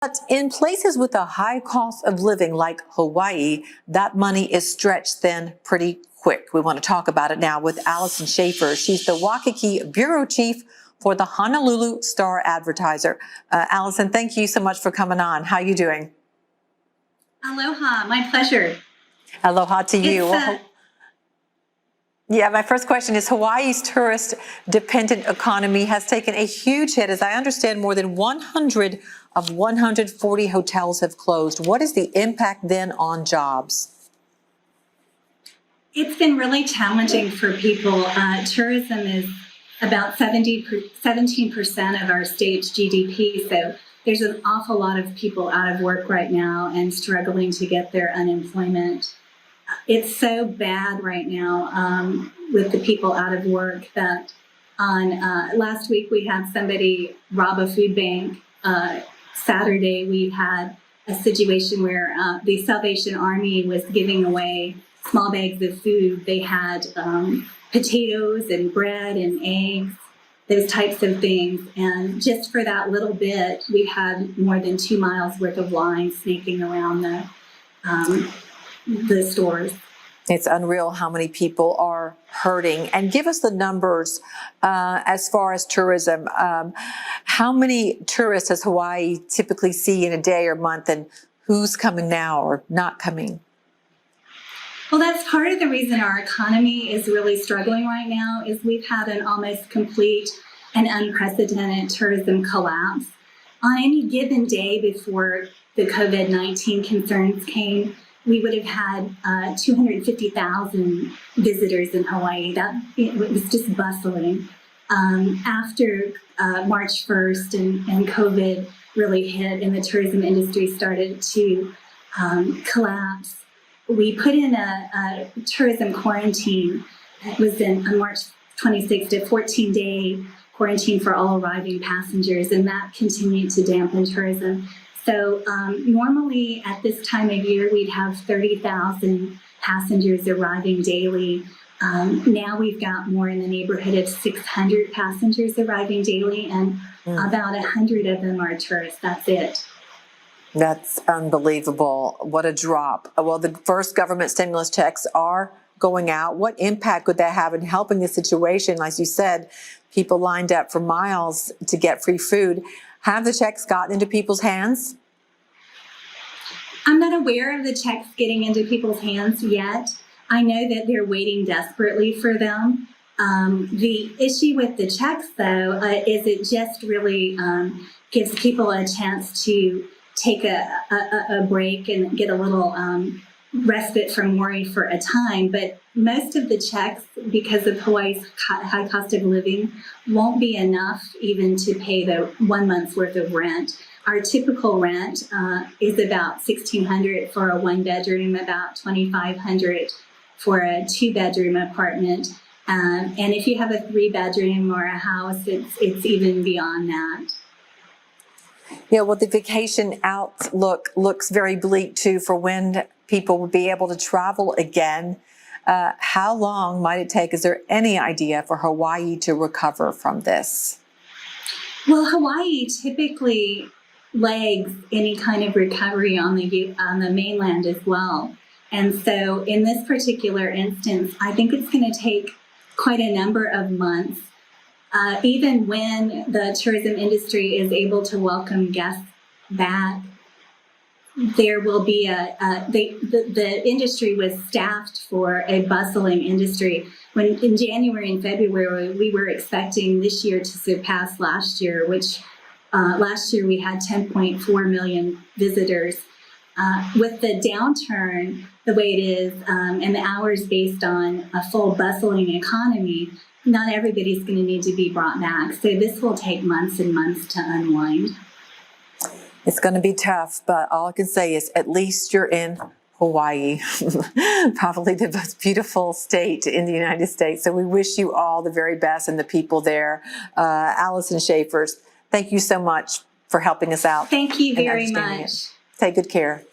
But in places with a high cost of living like Hawaii, that money is stretched thin pretty quick. We want to talk about it now with Allison Schaefers. She's the Waikiki Bureau Chief for the Honolulu Star-Advertiser. Allison, thank you so much for coming on. How are you doing? Aloha, my pleasure. Aloha to you. Yeah, my first question is Hawaii's tourist-dependent economy has taken a huge hit. As I understand, more than 100 of 140 hotels have closed. What is the impact then on jobs? It's been really challenging for people. Tourism is about 17% of our state's GDP, so there's an awful lot of people out of work right now and struggling to get their unemployment. It's so bad right now with the people out of work that on last week we had somebody rob a food bank. Saturday we had a situation where the Salvation Army was giving away small bags of food. They had potatoes and bread and eggs, those types of things. And just for that little bit, we had more than 2 miles worth of lines snaking around the stores. It's unreal how many people are hurting. And give us the numbers as far as tourism. How many tourists does Hawaii typically see in a day or month, and who's coming now or not coming? Well, that's part of the reason our economy is really struggling right now is we've had an almost complete and unprecedented tourism collapse. On any given day before the COVID-19 concerns came, we would have had 250,000 visitors in Hawaii. It was just bustling. After March 1st and COVID really hit and the tourism industry started to collapse, we put in a tourism quarantine. It was on March 26th, a 14-day quarantine for all arriving passengers, and that continued to dampen tourism. So normally at this time of year, we'd have 30,000 passengers arriving daily. Now we've got more in the neighborhood of 600 passengers arriving daily, and about 100 of them are tourists. That's it. That's unbelievable. What a drop. Well, the first government stimulus checks are going out. What impact would that have in helping the situation? As you said, people lined up for miles to get free food. Have the checks gotten into people's hands? I'm not aware of the checks getting into people's hands yet. I know that they're waiting desperately for them. The issue with the checks, though, is it just really gives people a chance to take a break and get a little respite from worry for a time. But most of the checks, because of Hawaii's high cost of living, won't be enough even to pay the 1 month's worth of rent. Our typical rent is about $1,600 for a 1-bedroom, about $2,500 for a 2-bedroom apartment. And if you have a 3-bedroom or a house, it's even beyond that. Yeah, well, the vacation outlook looks very bleak, too, for when people will be able to travel again. How long might it take? Is there any idea for Hawaii to recover from this? Well, Hawaii typically lags any kind of recovery on the mainland as well. And so in this particular instance, I think it's going to take quite a number of months. Even when the tourism industry is able to welcome guests back, there will be the industry was staffed for a bustling industry. When in January and February, we were expecting this year to surpass last year, which last year we had 10.4 million visitors. With the downturn, the way it is, and the hours based on a full bustling economy, not everybody's going to need to be brought back. So this will take months and months to unwind. It's going to be tough, but all I can say is at least you're in Hawaii, probably the most beautiful state in the United States. So we wish you all the very best and the people there. Allison Schaefers, thank you so much for helping us out. Thank you very much. Take good care.